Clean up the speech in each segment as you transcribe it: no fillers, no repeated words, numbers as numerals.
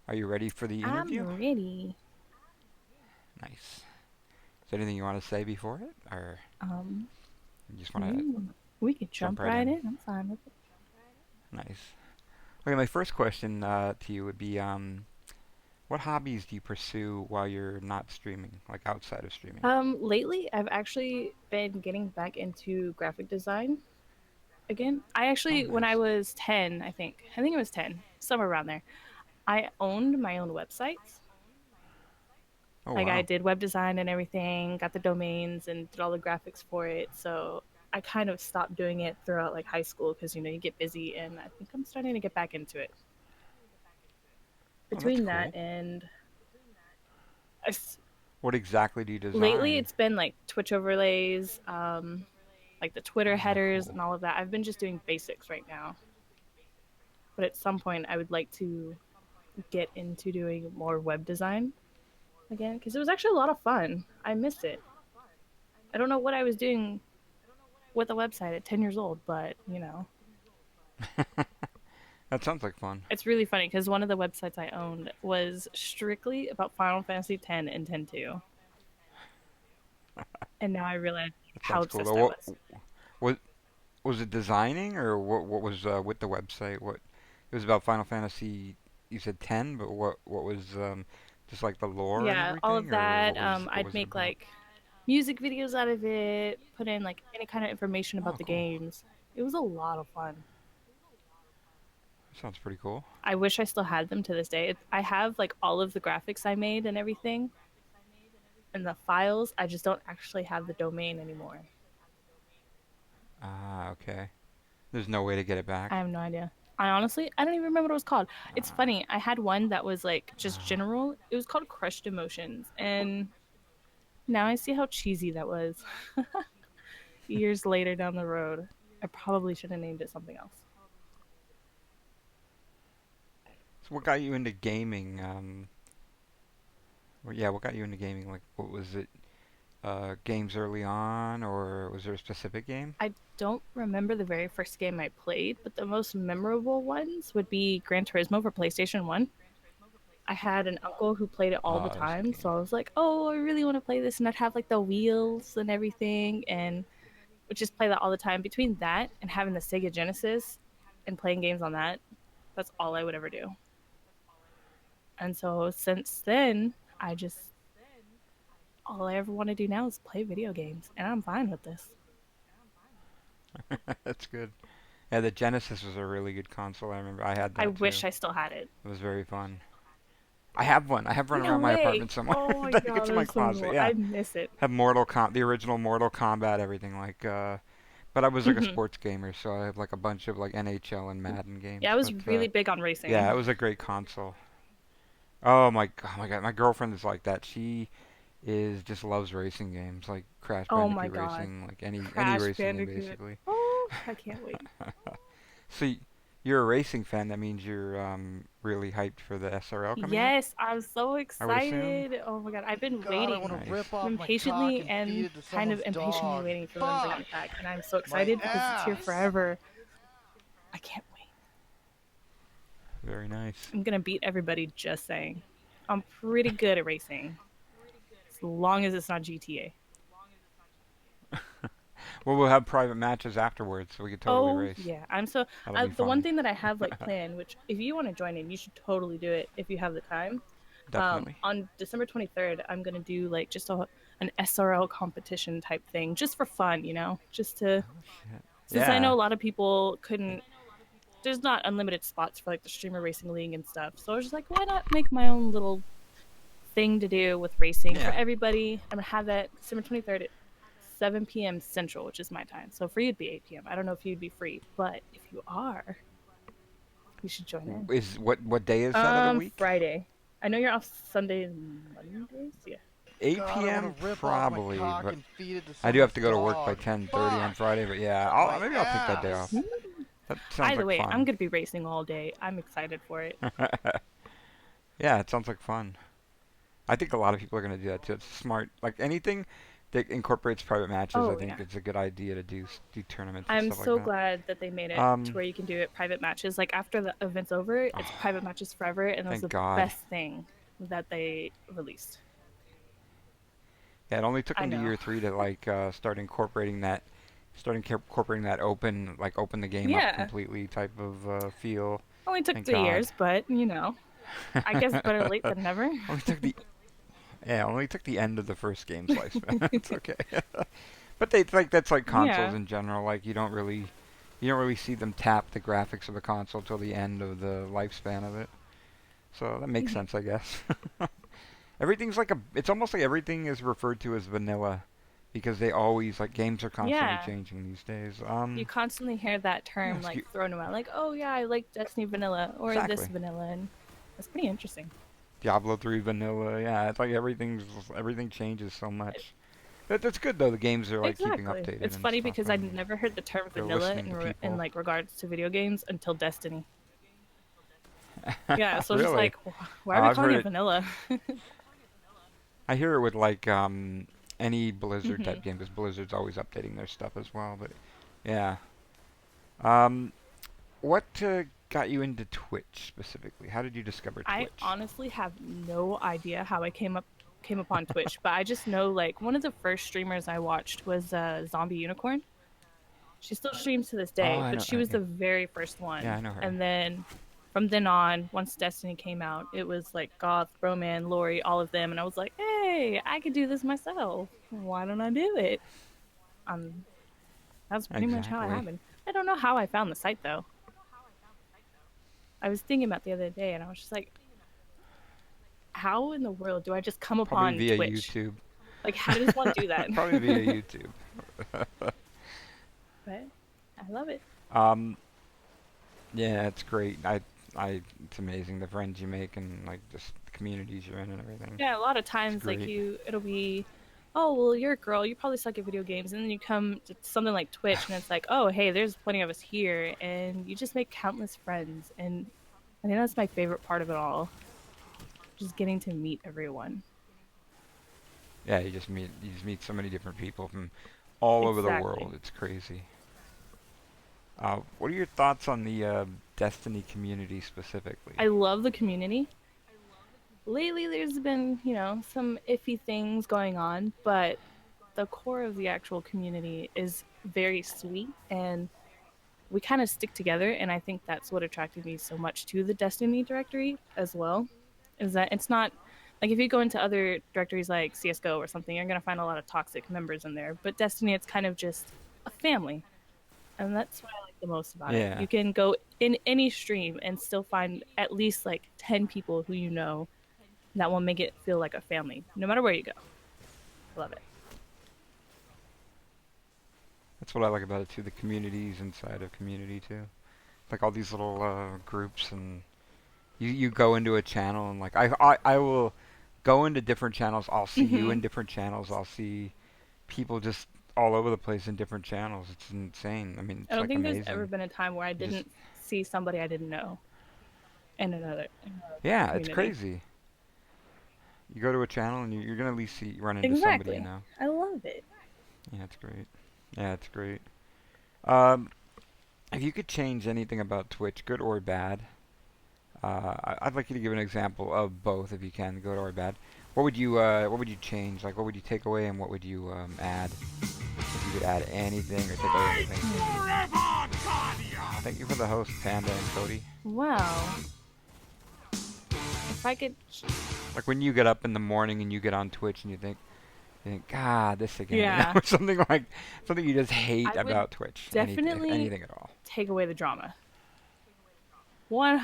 Are you ready for the I'm interview? ready. Nice. Is there anything you want to say before it, or Um, you just want to mm, we could jump jump right right in? in. I'm fine with it. Nice. Okay, my first question to you would be, what hobbies do you pursue while you're not streaming, like outside of streaming? Lately I've actually been getting back into graphic design again. I Oh, actually, when I nice. was 10, I think it was 10, somewhere around there, I owned my own websites. Oh, Like I wow. did web design and everything, got the domains and did all the graphics for it. So I kind of stopped doing it throughout like high school because you get busy, and I think I'm starting to get back into it. Oh, that's Between that cool. and What exactly do you lately design? it's been like Twitch overlays, like the Twitter Oh, headers cool. and all of that. I've been just doing basics right now, but at some point I would like to get into doing more web design again because it was actually a lot of fun. I miss it. I don't know what I was doing with a website at 10 years old, but That sounds like fun. it's really funny because one of the websites I owned was strictly about Final Fantasy X and 10.2, and now I realize That how sounds cool. obsessed Though, I was. what was it designing, or what was with the website? What it was about Final Fantasy? You said 10, but what was just like the lore and Yeah, all of everything, or that. what I'd was it make about? like music videos out of it, put in like any kind of information Oh, about the cool. games. It was a lot of fun. Sounds pretty cool. I wish I still had them to this day. I have like all of the graphics I made and everything and the files. I just don't actually have the domain anymore. Ah, okay. There's no way to get it I back. have no idea. I don't even remember what it was called. It's Ah, funny. I had one that was like just ah. general. It was called Crushed Emotions. And now I see how cheesy that was. Years later down the road, I probably should have named it something else. So what got you into gaming? Yeah, what got you into gaming? Like, what was it? Games early on, or was there a specific game? I don't remember the very first game I played, but the most memorable ones would be Gran Turismo for PlayStation 1. I had an uncle who played it all the Oh, that was a good time, so game. I was like, "Oh, I really want to play this." And I'd have like the wheels and everything and would just play that all the time. Between that and having the Sega Genesis and playing games on that, that's all I would ever do. And so since then, I just all I ever want to do now is play video games, and I'm fine with this. That's good. Yeah, the Genesis was a really good console. I remember I had I that too. wish I still had it. It was very fun. I have one. I have one No around my way. apartment somewhere. Oh I my think god, it's in my that's so closet. cool. Yeah, I miss it. have the original Mortal Kombat, everything like. But I was like a Hmm. sports gamer, so I have like a bunch of like NHL and Madden Yeah, games. I was But really big on yeah, it racing. was a great console. Oh my God, my girlfriend is like that. She is just loves racing games, like Crash Oh my Bandicoot god. racing, like any Crash racing game Bandicoot. basically. Oh, I can't wait. So you're a racing fan. That means you're really hyped for the SRL coming up. Yes, I'm so I would assume. excited. Oh my god, I've been God, I want to waiting Nice. rip off my cock impatiently and feed and it to kind of someone's impatiently dog. waiting for them to Fuck! come back. And I'm so My excited because it's here ass! forever. I can't wait. Very nice. I'm gonna beat everybody just saying. I'm pretty good at racing. As long as it's not GTA. Well, we'll have private matches afterwards, so we could totally Oh race. yeah, I'm so That'll be the one fun. thing that I have like planned, which if you want to join in, you should totally do it if you have the time. Definitely. On December 23rd, I'm gonna do like just an SRL competition type thing, just for fun, just to Oh shit. since I know Yeah. a lot of people couldn't. There's not unlimited spots for like the streamer racing league and stuff, so I was just like, why not make my own little thing to do with racing for Yeah. everybody? I'm gonna have that December 23rd at 7 p.m. Central, which is my time. So for you, it'd be 8 p.m. I don't know if you'd be free, but if you are, you should join in. Is what day is that of the week? Friday. I know you're off Sunday and Mondays. Yeah. 8 God, I want p.m. to rip off my probably, cock but and feed it to I do have someone's to go to work by dog. 10:30 on Fuck! Friday. But yeah, My maybe I'll take that day off. Hmm. That sounds Either like way, I'm fun. gonna be racing all day. I'm excited for it. Yeah, it sounds like fun. I think a lot of people are gonna do that too. It's smart. Like anything that incorporates private matches. I Oh think yeah. it's a good idea to do tournaments and I'm stuff like so that. glad that they made it to Um, where you can do it private matches. Like after the event's over, it's oh, private matches forever, and it was thank the God. best thing that they released. Yeah, it only took I them to know. year three to start incorporating that open the game up Yeah, completely type of feel. only took Thank three God. years, but I guess better late than never. only took the Yeah, only took the end of the first game's lifespan. It's okay. But they like that's like consoles Yeah, in general. Like you don't really see them tap the graphics of a console till the end of the lifespan of it. So that makes sense, I guess. It's almost like everything is referred to as vanilla because they always like games are constantly yeah. changing these days. You constantly hear that Yeah, term like thrown around, like, "Oh yeah, I like Destiny Vanilla" or this exactly. vanilla, and that's pretty interesting. Diablo 3 vanilla. Yeah, it's like everything changes so much. That's good though. The games are like keeping Exactly. updated It's and funny stuff, because I and never heard the term they're vanilla listening to in people. like regards to video games until Destiny. Yeah, so it's just Really? like, why are we I've calling heard it it. vanilla? I hear it with like any Blizzard Hmm. type game because Blizzard's always updating their stuff as well. But yeah. Um, what got you into Twitch specifically? How did you discover I Twitch? honestly have no idea how I came upon Twitch, but I just know like one of the first streamers I watched was Zombie Unicorn. She still streams to this Oh, day, I but know. she was Yeah, the very first yeah, one. I know her. And then from then on, once Destiny came out, it was like Goth, Broman, Lori, all of them, and I was like, hey, I could do this myself. Why don't I do it? Um, that's pretty much how it Exactly. happened. I don't know how I found the site though. I was thinking about the other day, and I was just like, how in the world do I just come Probably upon via Twitch? YouTube. Like, how does one do that? Probably via YouTube. But I love it. Um, yeah, it's great. It's amazing the friends you make and like just the communities you're in and everything. Yeah, a lot of It's times, like great. it'll be, oh, well, you're a girl, you probably suck at video games, and then you come to something like Twitch, and it's like, oh, hey, there's plenty of us here, and you just make countless friends, and I think that's my favorite part of it all, just getting to meet everyone. Yeah, you just meet so many different people from all over the Exactly. world. It's crazy. What are your thoughts on the Destiny community specifically? I love the community. Lately, there's been, some iffy things going on, but the core of the actual community is very sweet, and we kind of stick together, and I think that's what attracted me so much to the Destiny directory as well, is that it's not like if you go into other directories like CS:GO or something, you're going to find a lot of toxic members in there, but Destiny, it's kind of just a family, and that's what I like the most about it. Yeah, You can go in any stream and still find at least like 10 people who you know that will make it feel like a family no matter where you go. I love it. that's what I like about it too. The communities inside of community too. Like all these little groups, and you go into a channel and like I will go into different channels. I'll see you in Hmm. different channels. I'll see people just all over the place in different channels. It's insane. I mean, I it's don't like think there's ever amazing. been a time where I You just didn't see somebody I didn't know in another Yeah, it's community. crazy. You go to a channel and you're gonna at least run into somebody you Exactly. know. I love it. Yeah, it's great. Yeah, it's great. Um, if you could change anything about Twitch, good or bad, I'd like you to give an example of both, if you can, good or bad. What would you change? Like, what would you take away, and what would you add? If you could add anything or take away anything. Hmm. Thank you for the host, Panda and Cody. Well, if I could, Like when you get up in the morning and you get on Twitch and you think, God, this again, yeah, or something you just hate I would about Twitch. Anything, definitely anything at all. take away the drama.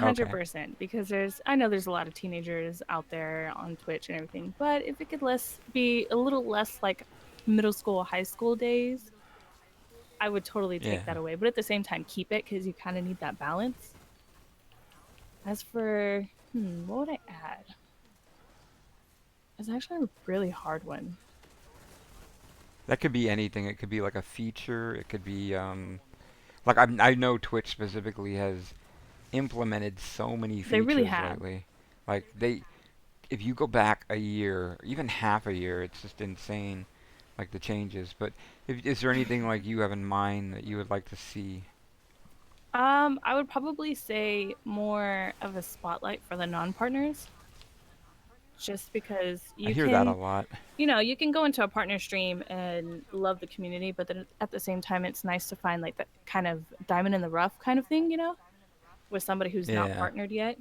Okay. 100%, because I know there's a lot of teenagers out there on Twitch and everything, but if it could be a little less like middle school, high school days, I would totally take that Yeah. away. But at the same time, keep it because you kind of need that balance. As for, what would I add? It's actually a really hard one. That could be anything. It could be like a feature. It could be like I know Twitch specifically has implemented so many They really features have. lately. Like if you go back a year, even half a year, it's just insane like the changes. But is there anything like you have in mind that you would like to see? I would probably say more of a spotlight for the non-partners, just because I you hear that a can, lot. you can go into a partner stream and love the community, but then at the same time, it's nice to find like that kind of diamond in the rough kind of thing, with somebody who's not Yeah. partnered yet.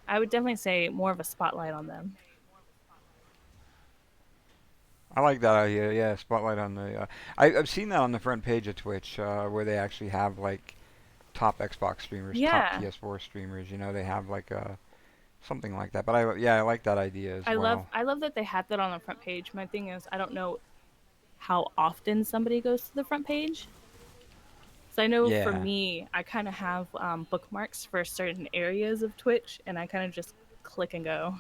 I would definitely say more of a spotlight on them. I like that idea. Yeah, spotlight on the. I've seen that on the front page of Twitch, where they actually have like top Xbox streamers, top Yeah, PS4 streamers. They have like something like that. But I like that idea as well. I love that they had that on the front page. My thing is, I don't know how often somebody goes to the front page. So I know for Yeah. me, I kind of have bookmarks for certain areas of Twitch, and I kind of just click and go.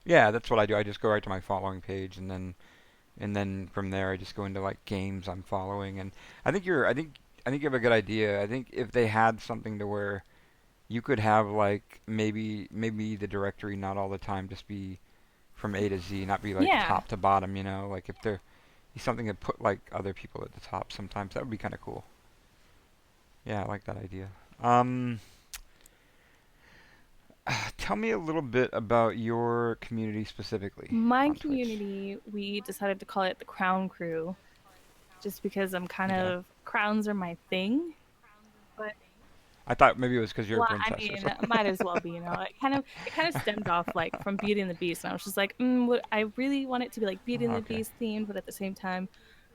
Yeah, that's what I do. I just go right to my following page, and then from there I just go into like games I'm following. And I think you have a good idea. I think if they had something to where you could have like maybe the directory not all the time just be from A to Z, not be like Yeah, top to bottom. Like if there be something to put like other people at the top sometimes, that would be kind of cool. Yeah, I like that idea. Um, Tell me a little bit about your community specifically my on Twitch. community, we decided to call it the Crown Crew, just because I'm kind Okay. of crowns are my thing. But I thought maybe it was because you're a well, I princess or mean, something. might as well be, it kind of stemmed off like from Beauty and the Beast, and I was just like, I really want it to be like Beauty and the Okay. Beast themed, but at the same time,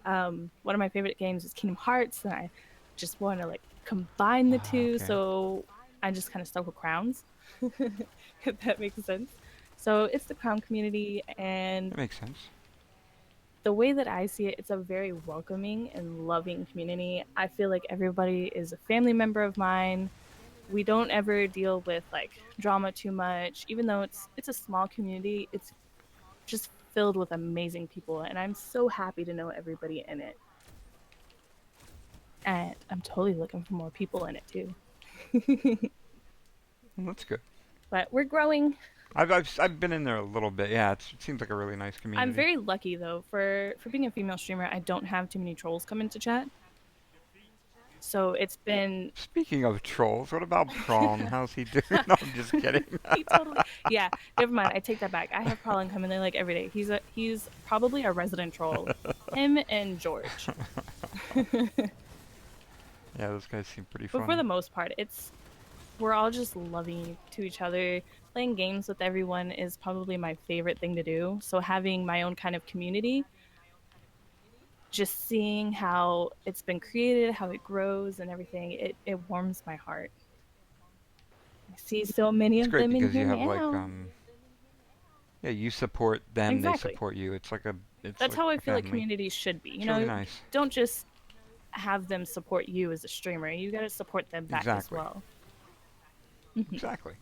one of my favorite games is Kingdom Hearts, and I just want to like combine the two, Okay. so I just kind of stuck with crowns, if that makes sense. So it's the crown community, and That makes sense. the way that I see it, it's a very welcoming and loving community. I feel like everybody is a family member of mine. We don't ever deal with like drama too much, even though it's a small community. It's just filled with amazing people, and I'm so happy to know everybody in it. And I'm totally looking for more people in it too. Well, that's good. But we're growing. I've been in there a little bit. Yeah, it seems like a really nice I'm community. very lucky though for being a female streamer. I don't have too many trolls come into chat, so it's been Speaking of trolls, what about Prawn? How's he doing? No, I'm just kidding. he totally yeah. Never mind. I take that back. I have Colin come in there like every day. He's probably a resident troll. Him and George. Yeah, those guys seem pretty But for fun. the most part, we're all just loving to each other. Playing games with everyone is probably my favorite thing to do. So having my own kind of community, just seeing how it's been created, how it grows and everything, it warms my heart. I see so many It's of great them in because here you have like now. yeah, you support them, they Exactly. support you. It's That's like how I a feel like family. communities should be. It's really nice. Don't just have them support you as a streamer. You got to support them back as Exactly. well. Hmm. Exactly.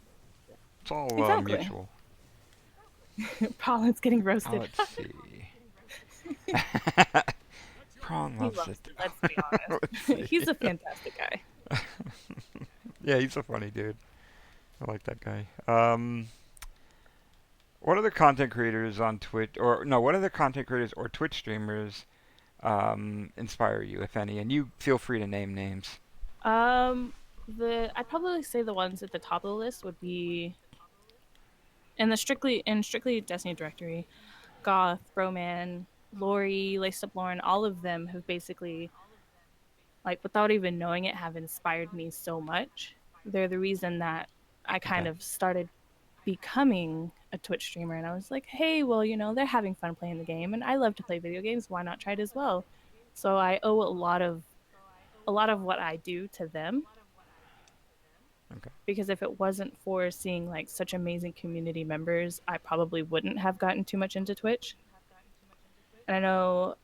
It's all Exactly. mutual. Pollen's getting roasted. Let's see. Prawn He loves loves it. it. Let's be Let's honest. see. He's a fantastic guy. Yeah, he's a funny dude. I like that guy. What other content creators on Twitch, or no, what other content creators or Twitch streamers inspire you, if any? And you feel free to name names. Um, the I'd probably say the ones at the top of the list would be in strictly Destiny directory, Goth, Broman, Lori, Laced Up Lauren, all of them have basically, like without even knowing it, have inspired me so much. They're the reason that I kind Okay. of started becoming a Twitch streamer, and I was like, hey, well, they're having fun playing the game and I love to play video games, why not try it as well? So I owe a lot of what I do to them, Okay. because if it wasn't for seeing like such amazing community members, I probably wouldn't have gotten too much into Twitch. And I know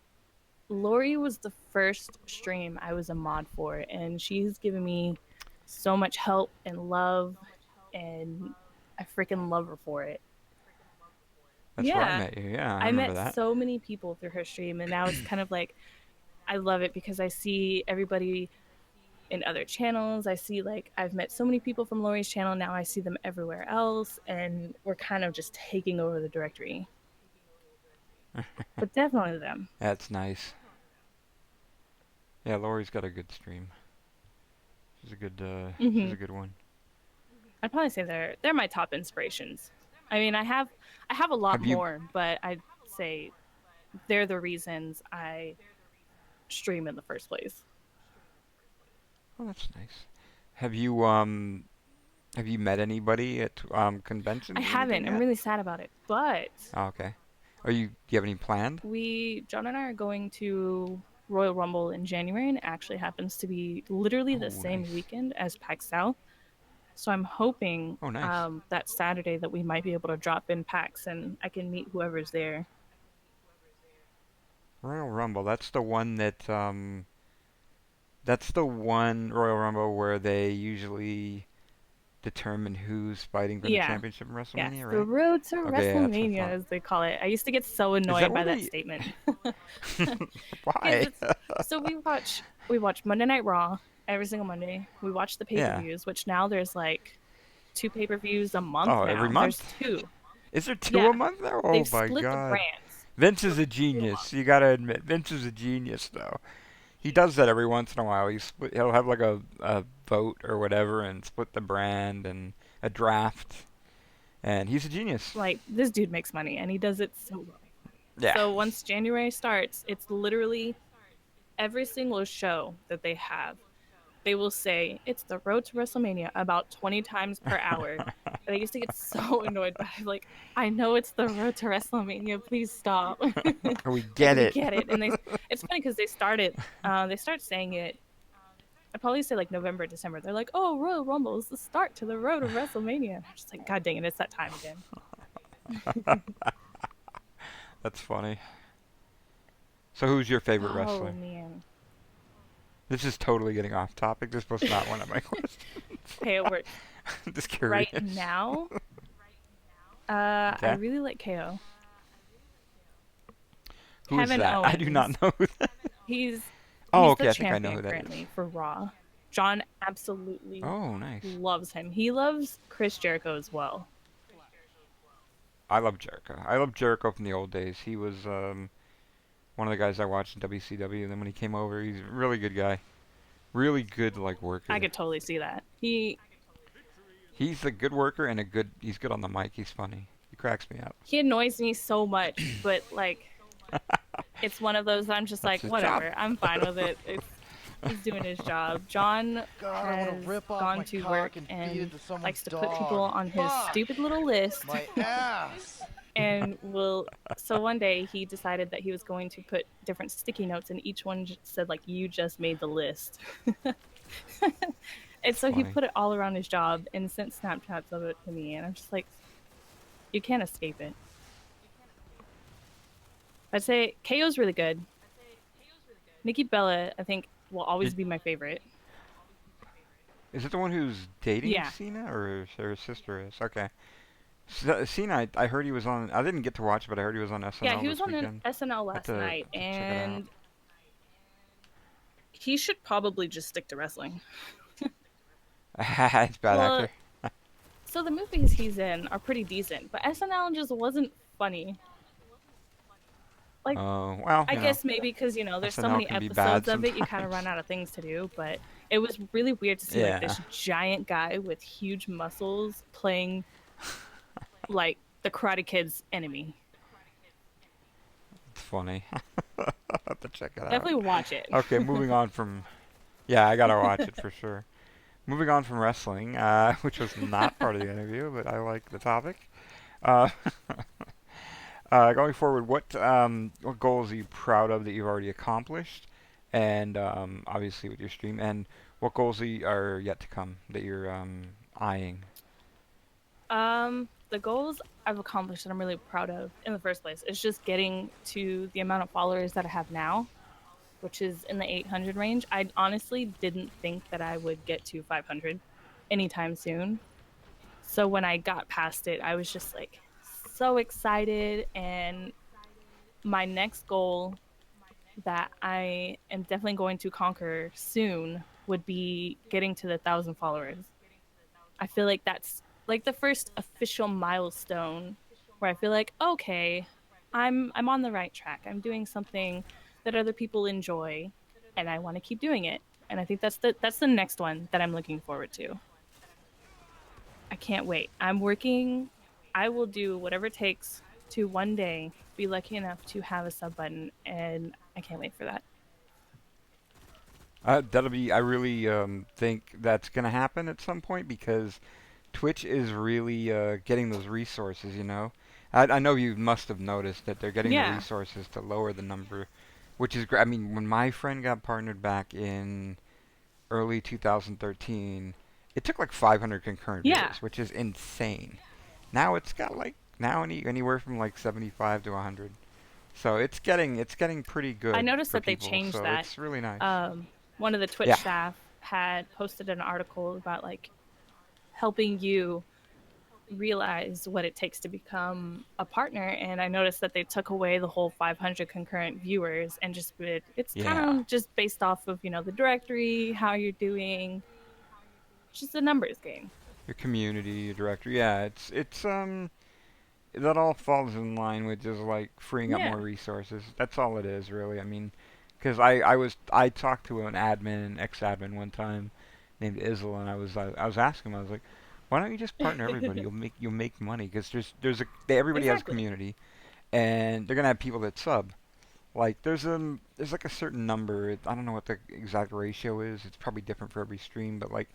Lori was the first stream I was a mod for, and she's given me so much help and love, and I freaking love her for it. That's where I Yeah, met you. Yeah, I I remember met that. so many people through her stream, and now it's kind of like I love it because I see everybody in other channels. I see like I've met so many people from Lori's channel. Now I see them everywhere else, and we're kind of just taking over the directory. but definitely them. That's nice. Yeah, Lori's got a good stream. She's Hmm. a good one. I'd probably say they're my top inspirations. I mean, I have a lot Have you? more, but I'd say they're the reasons I stream in the first place. Oh, that's nice. Have you have you met anybody at I conventions or anything haven't. I'm yet? really sad about it, but Oh, okay. Do you have any planned? John and I are going to Royal Rumble in January, and it actually happens to be literally the Oh, same nice. weekend as PAX South. So I'm hoping Oh, nice. that Saturday that we might be able to drop in PAX and I can meet whoever's there. Royal Rumble. That's the one Royal Rumble where they usually determine who's fighting for the Yeah, championship in yeah, WrestleMania, the right? road to Okay, yeah, that's what I WrestleMania, thought. as they call it. I used to get so Is that annoyed where by that they? statement because Why? it's so we watch Monday Night Raw every single Monday. We watch the pay per Yeah. views, which now there's like two pay per views a month Oh, every now. There's month? two. Is there two Yeah, a month now? Oh they've my split the God. brands. Vince is So a there's two a genius. month. You gotta admit, Vince is a genius, though. He does that every once in a while. He'll have like a vote or whatever and split the brand and a draft. And he's a genius. Like this dude makes money and he does it so well. Yeah. So once January starts, it's literally every single show that they have. They will say it's the road to WrestleMania about 20 times per hour. And I used to get so annoyed by it. Like, I know it's the road to WrestleMania. Please stop. We Like get we it. get it. And it's funny because they start saying it. I probably say like November, December. They're like, "Oh, Royal Rumble is the start to the road of WrestleMania." And I'm just like, God dang it, it's that time again. That's funny. So who's your favorite Oh wrestler? man. This is totally getting off topic. This was not one of my questions. Okay, it works. Just Right curious. now, I Okay. really like KO. Who is Kevin that? I do Owens. not know who that. He's Oh, he's the okay. I think I know champion who that is. currently for Raw. John absolutely Oh, nice. loves him. He loves Chris Jericho as well. I love Jericho. I love Jericho from the old days. He was one of the guys I watched in WCW. And then when he came over, he's a really good guy. Really good like I worker. could totally see that. He's a good worker and a good. He's good on the mic. He's funny. He cracks me up. He annoys me so much, but like it's one of those I'm just That's like his job. whatever. I'm fine with it. He's doing his job. John God, I want to has rip off gone my to cock work and feed and it to someone's likes to put people dog. on his Fuck! stupid little list My ass! and will so one day he decided that he was going to put different sticky notes and each one said like you just made the list. And It's so he funny. put it all around his job and sent Snapchats of it to me, and I'm just like, you can't escape it. I'd say KO's really good. Nikki Bella, I think, will always Did, be my favorite. is it the one who's dating Yeah, Cena or her sister is? Okay. Cena, I heard he was on. I didn't get to watch, but I heard he was on yeah, SNL he was this on an weekend. SNL last night, Have to check it out. and he should probably just stick to wrestling. It's bad Well, actor. so the movies he's in are pretty decent, but SNL just wasn't funny. Like, Oh, well, I guess maybe because there's so SNL many can be bad episodes of it, you kind of sometimes. run out of things to do. But it was really weird to see like Yeah, this giant guy with huge muscles playing like the Karate Kid's enemy. it's funny. I'll have to check it out. Definitely watch it. Okay, moving on from. Yeah, I gotta watch it for sure. Moving on from wrestling, which was not part of the interview, but I like the topic. Uh, going forward, what goals are you proud of that you've already accomplished, and obviously with your stream, and what goals are yet to come that you're eyeing? The goals I've accomplished that I'm really proud of in the first place is just getting to the amount of followers that I have now, which is in the 800 range. I honestly didn't think that I would get to 500 anytime soon. So when I got past it, I was just like so excited. And my next goal that I am definitely going to conquer soon would be getting to the 1,000 followers. I feel like that's like the first official milestone where I feel like, okay, I'm on the right track. I'm doing something that other people enjoy, and I want to keep doing it. And I think that's the next one that I'm looking forward to. I can't wait. I'm working. I will do whatever it takes to one day be lucky enough to have a sub button, and I can't wait for that. That'll be. I really think that's gonna happen at some point because Twitch is really getting those resources. You know, I know you must have noticed that they're getting the Yeah, resources to lower the number, which is great. I mean, when my friend got partnered back in early 2013, it took like 500 concurrent yeah. viewers, which is insane. Now it's got like now anywhere from like 75 to 100. So it's getting pretty I good noticed for that they people. changed So that. it's really nice. One of the Twitch Yeah. staff had posted an article about like helping you realize what it takes to become a partner, and I noticed that they took away the whole 500 concurrent viewers and just it's kind Yeah. of just based off of the directory, how you're doing. It's just a numbers game. Your community, your director. Yeah, it's that all falls in line with just like freeing up Yeah. more resources. That's all it is, really. I mean, because I talked to an admin, an ex-admin one time named Isla, and I was asking him, I was like, why don't you just partner everybody? You'll make money because everybody has a Exactly. community, and they're gonna have people that sub. Like there's like a certain number. I don't know what the exact ratio is. It's probably different for every stream, but like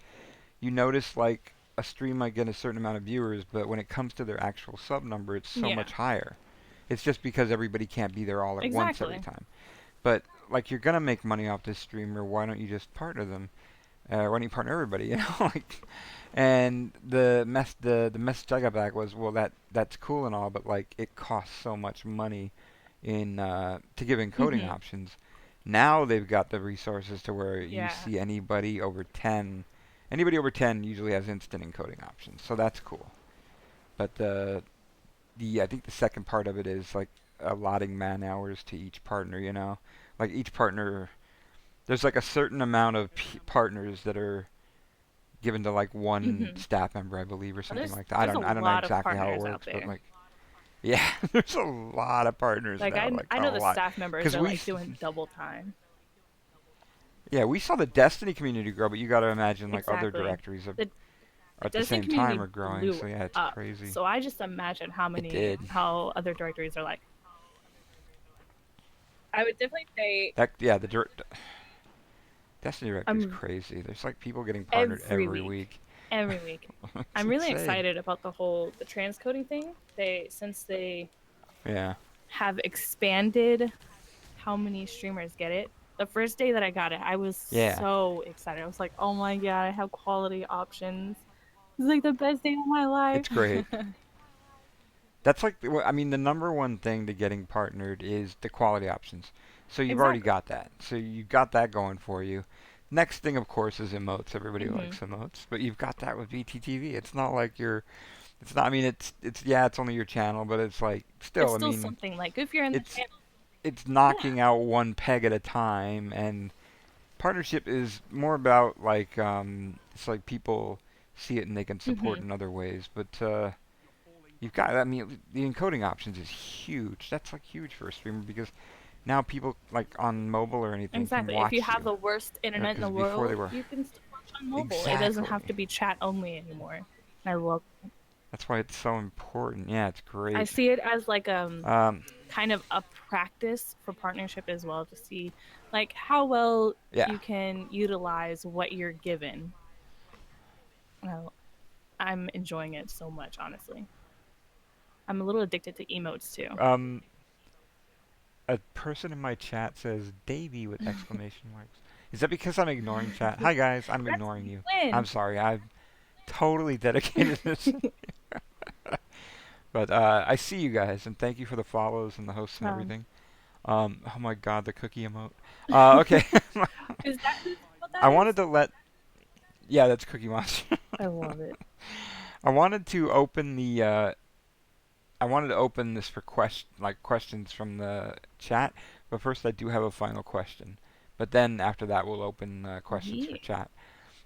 you notice like a stream might get a certain amount of viewers, but when it comes to their actual sub number, it's so Yeah. much higher. It's just because everybody can't be there all at once every Exactly. time. But like you're gonna make money off this streamer, why don't you just partner them? Why don't you partner everybody? You know, like. And the message I got back was, well, that's cool and all, but like it costs so much money in to give encoding Mhm. options. Now they've got the resources to where you Yeah. see anybody over 10 usually has instant encoding options, so that's cool. But the I think the second part of it is like allotting man hours to each partner. You know, like each partner, there's like a certain amount of partners that are given to like one Mhm. staff member, I believe, or Oh, something there's like that. I there's a don't I don't know lot of exactly how it partners out works, but there. like yeah, there's a lot of partners Like now, I like a know the lot. staff members Because are like doing double time. yeah, we saw the Destiny community grow, but you got to imagine like other Exactly. directories The are the at the Destiny same time community are growing. blew So yeah, it's up. crazy. So I just imagine It did. how other directories are like. I would definitely say That yeah, Destiny directory is I'm crazy. There's like people getting partnered every every week. week. Every week. It's I'm really insane. excited about the transcoding thing. Since they Yeah. have expanded how many streamers get it. The first day that I got it, I was Yeah. so excited. I was like, "Oh my god, I have quality options. It's like the best day of my life." It's great. That's like I mean the number one thing to getting partnered is the quality options. So you've already Exactly. got that. So you got that going for you. Next thing of course is emotes. Everybody Hmm. likes emotes, but you've got that with VTTV. It's not like you're it's not I mean it's yeah, it's only your channel, but it's like It's still I still mean something like if you're in the it's channel. it's Yeah. knocking out one peg at a time, and partnership is more about like it's like people see it and they can support Hmm. in other ways, but you've got, I mean, the encoding options is huge. That's like huge for a streamer because now people like on mobile or anything can Exactly. If you watch have you. the worst You know, internet in because the before they world, were you can still watch on mobile. It doesn't have to exactly. be chat only anymore. And I love That's why it's so important. Yeah, it's I great. see it as like Um, kind of a practice for partnership as well to see like how well yeah. you can utilize what you're given. Uh, I'm enjoying it so much, honestly. I'm a little addicted to emotes too. Um, a person in my chat says Davey with exclamation marks. Is that because I'm ignoring chat? Hi guys, I'm That's ignoring you. I'm Lynn. sorry. I've totally dedicated this. But I see you guys, and thank you for the follows and the hosts and um, everything. Oh my God, the cookie emote. Okay. is that what I that wanted is? to let. Yeah, that's Cookie Monster. I love it. I wanted to open the. I wanted to open this for questions from the chat, but first I do have a final question. But then after that, we'll open questions for Yeah. chat.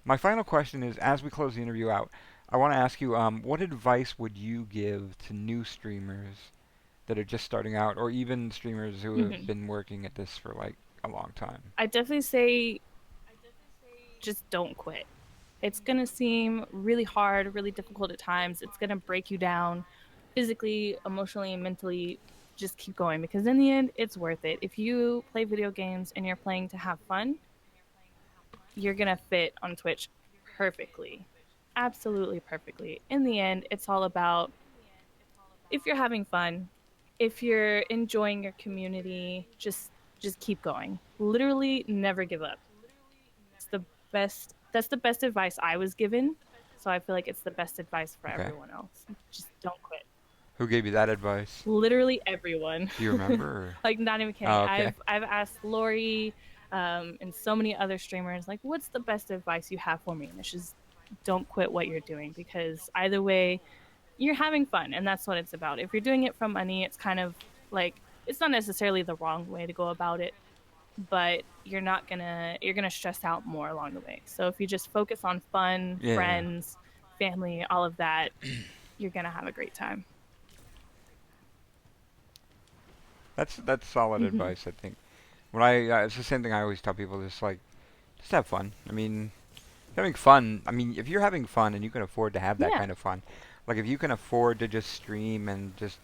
My final question is, as we close the interview out, I want to ask you, what advice would you give to new streamers that are just starting out, or even streamers who have Hmm. been working at this for like a long time? I definitely say just don't quit. It's going to seem really hard, really difficult at times. It's going to break you down physically, emotionally, and mentally. Just keep going because in the end, it's worth it. If you play video games and you're playing to have fun, you're going to fit on Twitch perfectly. Absolutely perfectly. In the end, it's all about if you're having fun, if you're enjoying your community, just keep going. Literally never give up. It's the best that's the best advice I was given. So I feel like it's the best advice for Okay. everyone else. Just don't quit. Who gave you that advice? Literally everyone. Do you remember? Or? Like not even kidding. Oh, okay. I've asked Lori and so many other streamers like what's the best advice you have for me? And it's just don't quit what you're doing because either way you're having fun and that's what it's about. If you're doing it for money, it's kind of like it's not necessarily the wrong way to go about it, but you're gonna stress out more along the way. So if you just focus on fun, Yeah. friends, family, all of that, you're gonna have a great time. That's solid Hmm. advice, I think. When it's the same thing I always tell people, just like, just have fun. I mean, having fun, I mean, if you're having fun and you can afford to have that Yeah. kind of fun, like if you can afford to just stream and just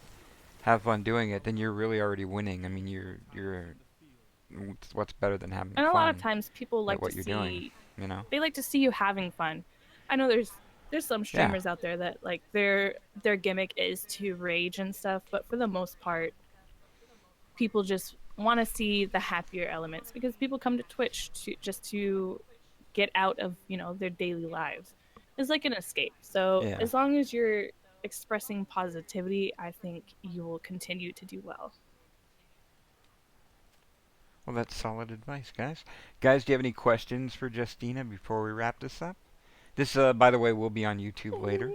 have fun doing it, then you're really already winning. I mean, you're what's better than having And a lot of fun times people at like to what you're doing, see you know? they like to see you having fun. I know there's some Yeah. streamers out there that like their gimmick is to rage and stuff, but for the most part, people just want to see the happier elements because people come to Twitch to just to get out of, their daily lives. It's like an escape. So, Yeah. as long as you're expressing positivity, I think you will continue to do well. Well, that's solid advice, guys. Guys, do you have any questions for Justina before we wrap this up? This, by the way, will be on YouTube later.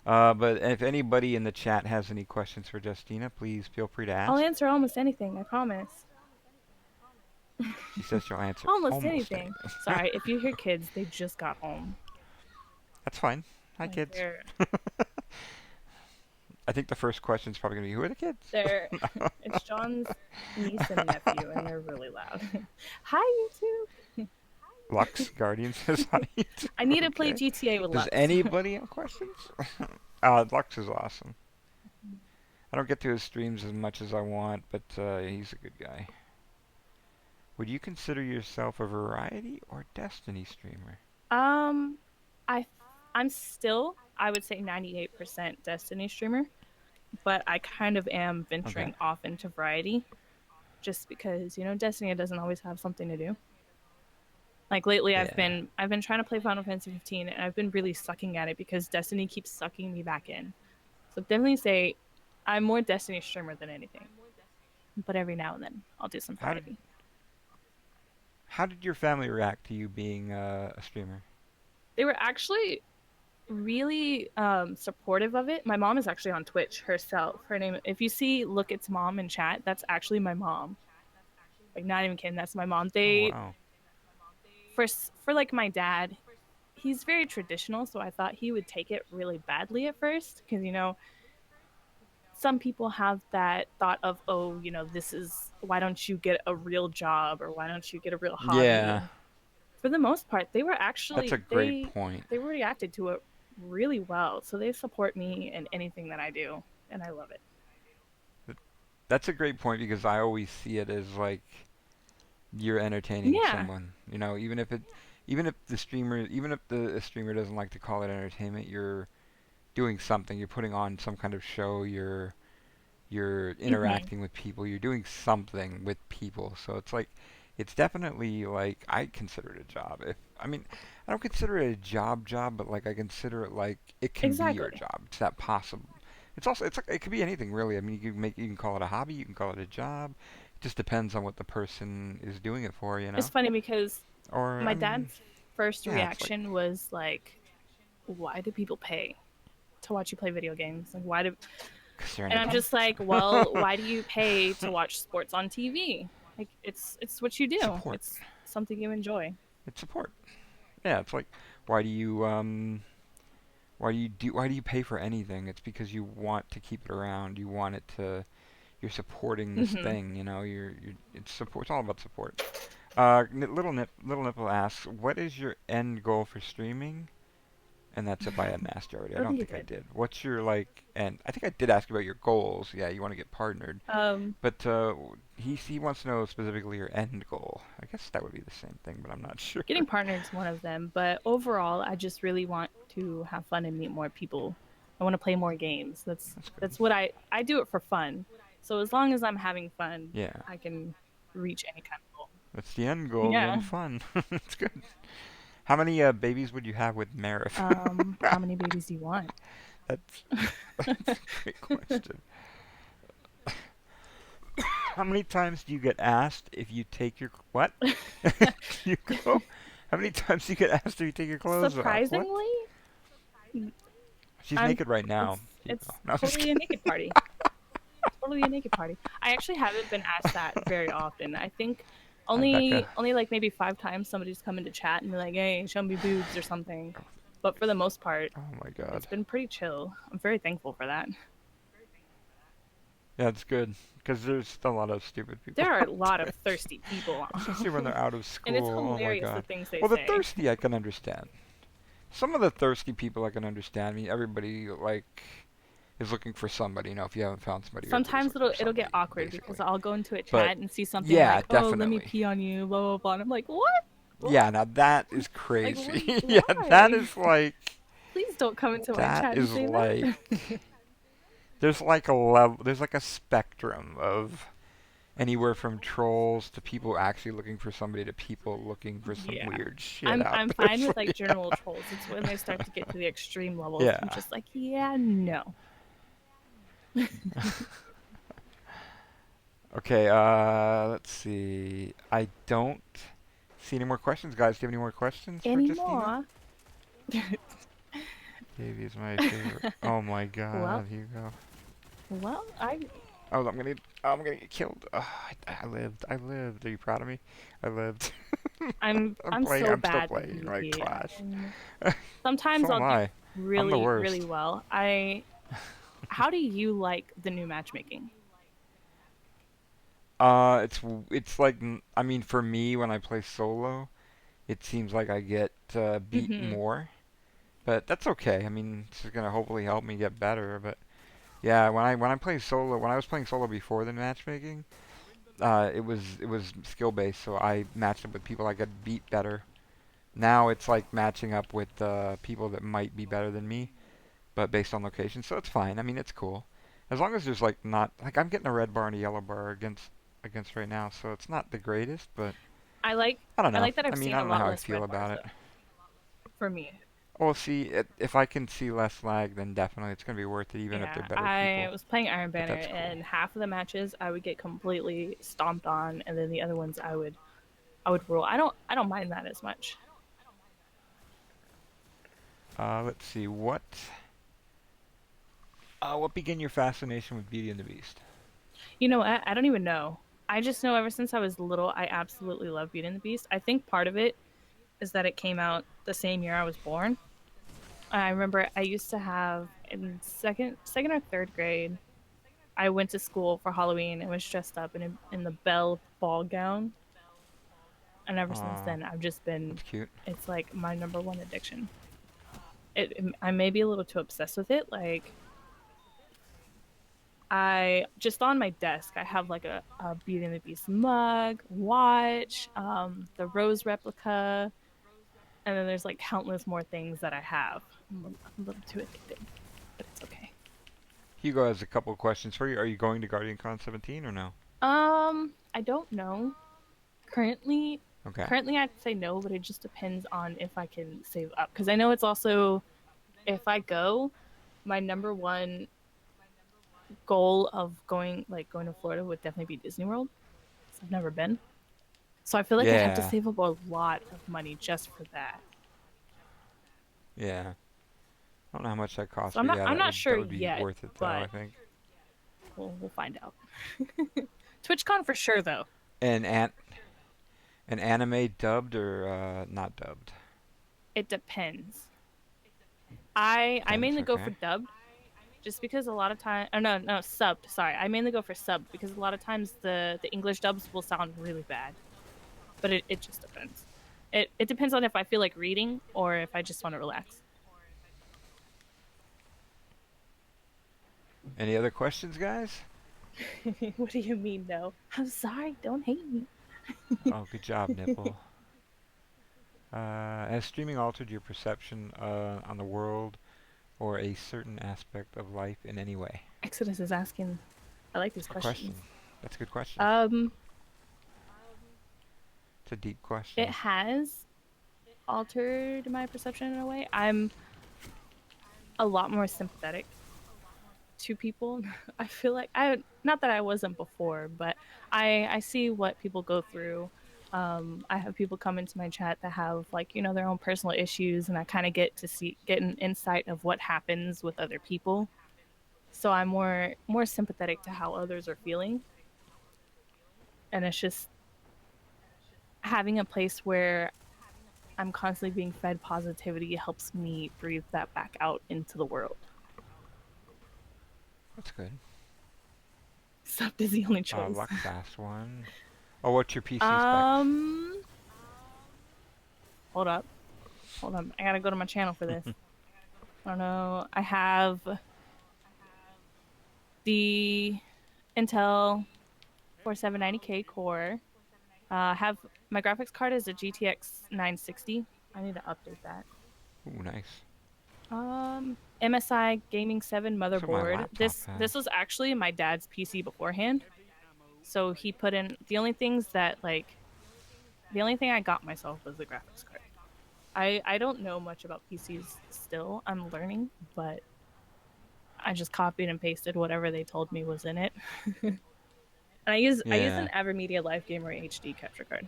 But if anybody in the chat has any questions for Justina, please feel free to I'll ask. answer almost anything, I promise. She says she'll answer Almost almost anything. anything. Sorry, if you hear kids, they just got home. That's fine. Hi, Like kids. they're I think the first question is probably going to be, who are the kids? they're it's John's niece and nephew and they're really loud. Hi YouTube. Lux Guardian says on YouTube. I need to play Okay. GTA with Does Lux. anybody have questions? Lux is awesome. I don't get to his streams as much as I want, but he's a good guy. Would you consider yourself a variety or Destiny streamer? Um, I I'm still I would say 98% Destiny streamer, but I kind of am Okay. venturing off into variety just because Destiny doesn't always have something to do. Like lately, Yeah. I've been trying to play Final Fantasy 15 and I've been really sucking at it because Destiny keeps sucking me back in. So definitely say I'm more Destiny streamer than anything, but every now and then I'll do some How did variety. how did your family react to you being a streamer? They were actually really supportive of it. My mom is actually on Twitch herself. Her name, if you see Look It's Mom in chat, that's actually my mom. Like not even kidding, that's my mom. Oh They wow. for like my dad, he's very traditional, so I thought he would take it really badly at first because some people have that thought of, oh, this is why don't you get a real job or why don't you get a real hobby? Yeah, And for the most part, they were that's a actually great point. they reacted to it really well. So they support me in anything that I do, and I love it. Th- That's a great point because I always see it as like you're entertaining Yeah. someone. You know, even if the streamer doesn't like to call it entertainment, you're doing something. You're putting on some kind of show. You're Hmm. interacting with people. You're doing something with people. So it's like it's definitely like I consider it a job. If I mean, I don't consider it a job, but like I consider it like it can be your Exactly. job. It's that possible. It's like it could be anything really. I mean, you can call it a hobby, you can call it a job. It just depends on what the person is doing it for, you It's know? funny because Or my I mean, dad's first yeah, it's like reaction was like, "Why do people pay to watch you play video games? Like, why do?" 'cause they're And I'm entertained. just like, "Well, why do you pay to watch sports on TV? Like, it's what you do. Support. It's something you enjoy." It's support. Yeah, it's like why do you why do you pay for anything? It's because you want to keep it around. You want it to you're supporting this Hmm. thing. You know, you're it's support. It's all about support. Little Nipple asks, what is your end goal for streaming? And that's if I hadn't asked you already. I I don't don't think you think I did. did. What's your like? And I think I did ask about your goals. Yeah, you want to get partnered, Um, but he wants to know specifically your end goal. I guess that would be the same thing, but I'm not sure. Getting partnered is one of them, but overall, I just really want to have fun and meet more people. I want to play more games. That's good. That's what I do it for fun. So as long as I'm having fun, Yeah, I can reach any kind of goal. that's the end goal. Getting Yeah. fun. That's good. How many babies would you have with Marif? How many babies do you want? that's that's a great question. How many times do you get asked if you take your what? You go. How many times do you get asked if you take your clothes off? What? Surprisingly, She's I'm naked right now. it's No, I'm just totally a kidding. naked party. Totally a naked party. I actually haven't been asked that very often. I think Hi, Becca. only like maybe 5 times somebody's come into chat and be like, "Hey, show me boobs" or something. But for the most part, Oh my it's God. been pretty chill. I'm very thankful for that. Yeah, it's good because there's a lot of stupid people There are a out lot of there, thirsty people, especially when they're out of and it's school. Oh my hilarious the God. things they Well, the say. thirsty I can understand. Some of the thirsty people I can understand. I mean, everybody like is looking for somebody. You know, if you haven't found somebody, everybody's Sometimes looking for it'll get somebody, awkward because basically. I'll go into a But chat and see something yeah, like, "Oh, let me definitely. pee on you," blah blah blah, and I'm like, "What? Yeah, What? now that is Like, crazy. Yeah, that why? is like Please don't come into my that chat and is say like that." there's like a level, there's like a spectrum of anywhere from trolls to people actually looking for somebody to people looking for some Yeah. weird shit out I'm there. fine So, with like general trolls. It's when they start to get to the extreme levels. I'm yeah. just like, yeah, no. Okay, let's see. I don't see any more questions, guys. Do you have any more questions for Justina? Anymore. Davey is my favorite. Oh my Well, God, Hugo. well, I Oh, I'm gonna get killed. I lived. I lived. Are you proud of me? I lived. I'm I'm playing. so I'm still bad with playing like PvP. Clash. Sometimes So I'll am do I. I'm the really, worst. really well. I How do you like the new matchmaking? It's like I mean, for me when I play solo, it seems like I get beat Hmm. more, but that's okay. I mean, it's gonna hopefully help me get better. But yeah, when I play solo, when I was playing solo before the matchmaking, it was skill based, so I matched up with people I could beat better. Now it's like matching up with people that might be better than me, but based on location, so it's fine. I mean, it's cool. As long as there's like not like I'm getting a red bar and a yellow bar against right now, so it's not the greatest, but I like I don't I know. like that I I've mean, seen I a don't know lot how I less feel red bars about it. though, for me. Well, see, if I can see less lag, then definitely it's gonna be worth it, even if they're Yeah, better I people. was playing Iron But Banner, that's cool. and half of the matches I would get completely stomped on, and then the other ones I would rule. I don't mind that as much. Let's see. What began your fascination with Beauty and the Beast? You know what? I don't even know. I just know ever since I was little, I absolutely love Beauty and the Beast. I think part of it is that it came out the same year I was born. I remember I used to have in second or third grade. I went to school for Halloween and was dressed up in the Belle ball gown, and ever since Aw, then I've just been. that's cute. It's like my number one addiction. I may be a little too obsessed with it. Like I just on my desk, I have like a Beauty and the Beast mug, watch, the rose replica, and then there's like countless more things that I have. I'm a little too addicted, but it's okay. Hugo has a couple of questions for you. Are you going to Guardian Con 17 or no? I don't know. Currently, Okay. currently I'd say no, but it just depends on if I can save up. Because I know it's also if I go, my number one goal of going to Florida would definitely be Disney World. 'Cause I've never been. So I feel like I'd have to Yeah. save up a lot of money just for that. Yeah. I don't know how much that costs, So but yeah, I'm not that sure would be yet, worth it though, I but think. we'll find out. TwitchCon for sure though. And an anime dubbed or not dubbed? It depends. I Depends. mainly go for Okay. dubbed just because a lot of time, oh no, no, subbed. Sorry, I mainly go for subbed because a lot of times the English dubs will sound really bad, but it just depends. It depends on if I feel like reading or if I just want to relax. Any other questions, guys? What do you mean, no? I'm sorry, don't hate me. Oh, good job, Nipple. Has streaming altered your perception on the world or a certain aspect of life in any way? Exodus is asking. I like these Good question. questions. That's a good question. Um, It's a deep it question. has altered my perception in a way. I'm a lot more sympathetic to people. I feel like I not that I wasn't before, but I see what people go through. I have people come into my chat that have like their own personal issues, and I kind of get to get an insight of what happens with other people. So I'm more sympathetic to how others are feeling, and it's just having a place where I'm constantly being fed positivity helps me breathe that back out into the world. That's good. Sup is the only choice. Lux asked one. Oh, what's your PC specs? Um, hold up. Hold on. I gotta go to my channel for this. I don't know. I have the Intel 4790K core. I have my graphics card is a GTX 960. I need to update that. Ooh, nice. MSI Gaming 7 That's what my motherboard. laptop This has. was actually my dad's PC beforehand. So he put in the only things that the only thing I got myself was the graphics card. I don't know much about PCs still. I'm learning, but I just copied and pasted whatever they told me was in it. And I use an Yeah. AverMedia Live Gamer HD capture card.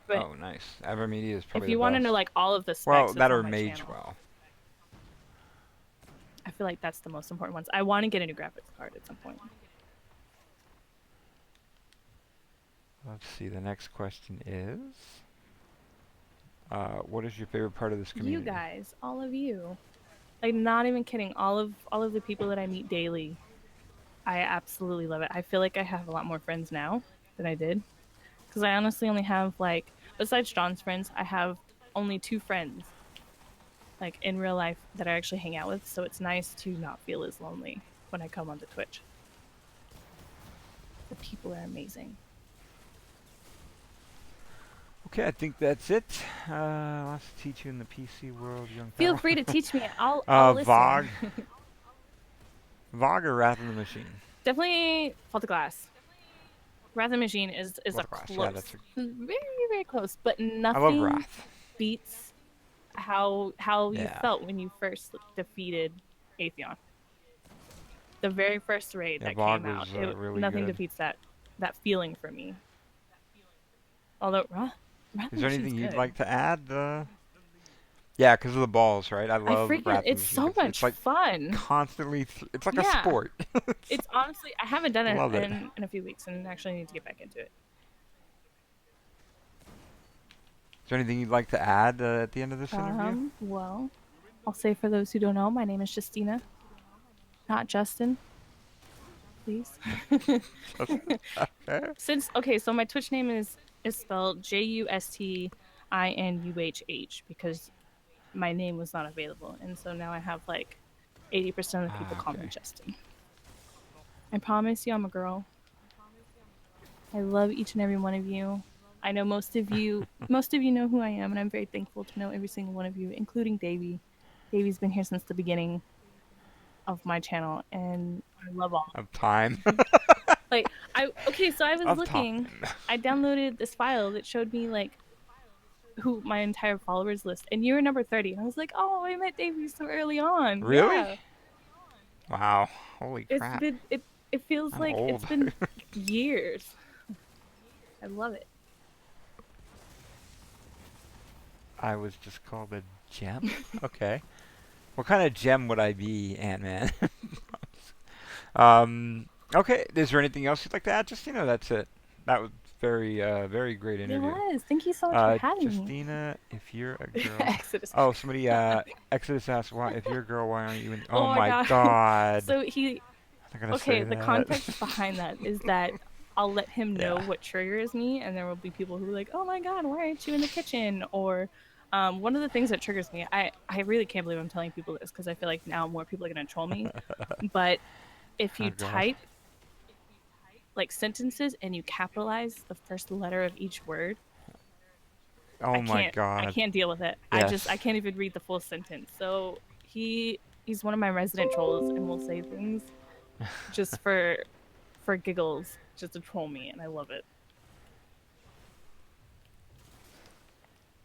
But Oh, nice. Evermedia is if probably the you want to know best. like all of the Well, specs, it's that on or my Mage channel. well. I feel like that's the most important ones. I want to get a new graphics card at some point. Let's see. The next question is, what is your favorite part of this You community? guys, all of you, like not even kidding, all of the people that I meet daily, I absolutely love it. I feel like I have a lot more friends now than I did because I honestly only have like besides John's friends, I have only two friends like in real life that I actually hang out with. So it's nice to not feel as lonely when I come onto Twitch. The people are amazing. Okay, I think that's it. Lots to teach you in the PC world, young Feel fellow. free to teach me. I'll listen. Vog. Vog or Wrath of the Machine? Definitely Fault of Glass. Wrath of the Machine is What a a class. Yeah, close, that's a... very close, but I love nothing Wrath. beats how you Yeah. felt when you first defeated Atheon. The very first raid Yeah, that Vog came out, was really nothing good. defeats that feeling for me. Although Wrath of Is the there Machine's anything you'd good. like to add? Yeah, because of the balls, right? I I love freaking Wrath of the it's Machine. so It's much like fun. constantly... it's like a Yeah, sport. it's honestly I haven't done it Love it. in a few weeks and actually need to get back into it. Is there anything you'd like to add at the end of this interview? Well, I'll say for those who don't know, my name is Justina, not Justin, please. Okay. Since okay, so my Twitch name is spelled JUSTINUHH because my name was not available, and so now I have like 80% of the people Ah, call me okay. Justin. I promise you, I'm a girl. I love each and every one of you. I know most of you know who I am, and I'm very thankful to know every single one of you, including Davey. Davey's been here since the beginning of my channel, and I love all of Of you. time. Like so I was Of looking, time. I downloaded this file that showed me like who my entire followers list, and you're number 30, and I was like, oh, I met Davey so early on. Really? Yeah, Wow. Holy it's crap. been it feels I'm like it's old. been years. I love it. I was just called a gem? Okay. What kind of gem would I be, Ant-Man? um, okay. Is there anything else you'd like to add? Just, that's it. That was very great It interview. was. Thank you so much for having me. Justina, if you're a girl. Exodus. Oh, somebody, Exodus asked, why, if you're a girl, why aren't you in? Oh Oh my my god. God. So he I'm not gonna okay, say the that. context behind that is that I'll let him know Yeah. what triggers me, and there will be people who are like, "Oh my god, why aren't you in the kitchen?" Or one of the things that triggers me, I really can't believe I'm telling people this because I feel like now more people are gonna troll me. But if Oh you God. type like sentences and you capitalize the first letter of each word, Oh my I God. can't deal with it. I Yes. can't even read the full sentence. So he's one of my resident trolls and will say things just for giggles, just to troll me, and I love it.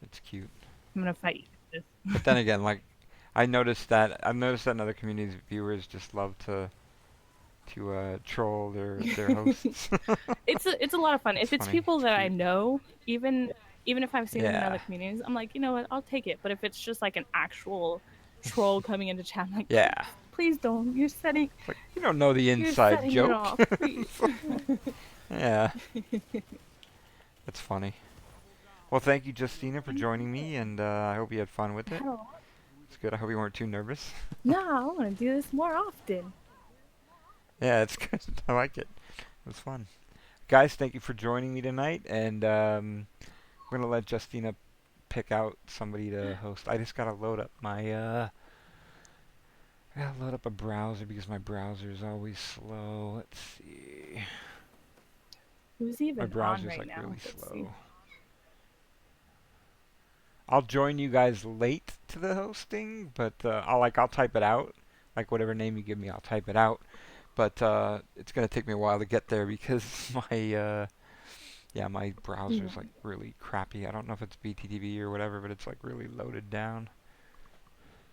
It's cute. I'm gonna fight you. But then again, like, I've noticed that in other communities, viewers just love to troll their hosts. It's a lot of fun. It's If it's funny. people It's that I cute. know, even if I've seen them in Yeah. other communities, I'm like, you know what, I'll take it. But if it's just like an actual troll coming into chat, I'm like, Yeah. please don't. It's like you don't know the You're inside setting it joke. off, please. Yeah. That's funny. Well, thank you, Justina, for joining me, and I hope you had fun with it. Hell, It's good. I hope you weren't too nervous. no, I want to do this more often. Yeah, it's good. I like it. It was fun. Guys, thank you for joining me tonight, and we're gonna let Justina pick out somebody to host. I just gotta load up my I gotta load up a browser because my browser is always slow. Let's see. Who's My even on browser's right like now? really Let's see. slow. I'll join you guys late to the hosting, but I'll type it out. Like whatever name you give me, I'll type it out. But it's gonna take me a while to get there because my Yeah. browser's like really crappy. I don't know if it's BTTV or whatever, but it's like really loaded down.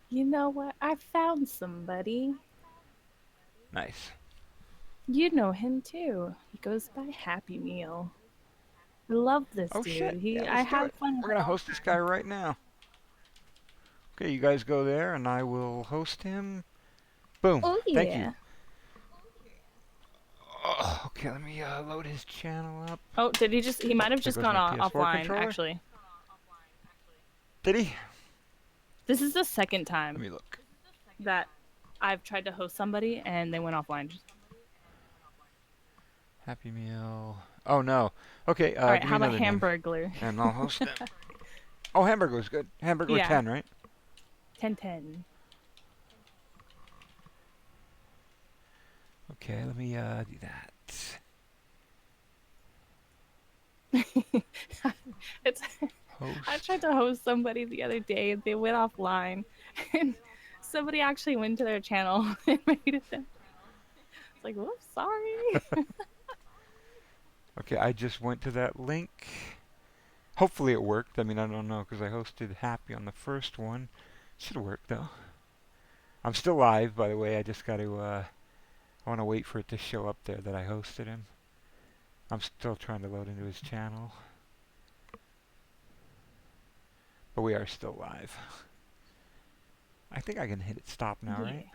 You know what? I found somebody. Nice. You know him too. He goes by Happy Meal. I love this Oh dude. shit! Yeah, I let's do have it. fun with We're him gonna all host the this guy time. right now. Okay, you guys go there, and I will host him. Boom. Oh Thank you. yeah. Okay, let me load his channel up. Oh, did he just? He Oh, might have there just goes gone my PS4 offline. controller. Actually, Did he? this is the second Let time me look. that I've tried to host somebody and they went offline. Happy Meal. Oh no. Okay, All right, give how me about another name, Hamburglar? and I'll host him. Oh, Hamburger was good. Hamburger Yeah, 10, right? 1010. Okay, let me do that. It's. I Host. tried to host somebody the other day and they went offline, and somebody actually went to their channel and made it. It's like, whoops, sorry. Okay, I just went to that link. Hopefully it worked. I mean, I don't know because I hosted Happy on the first one. Should work though. I'm still live, by the way. I just got to. I want to wait for it to show up there that I hosted him. I'm still trying to load into his channel, but we are still live. I think I can hit it stop now, Yeah. right?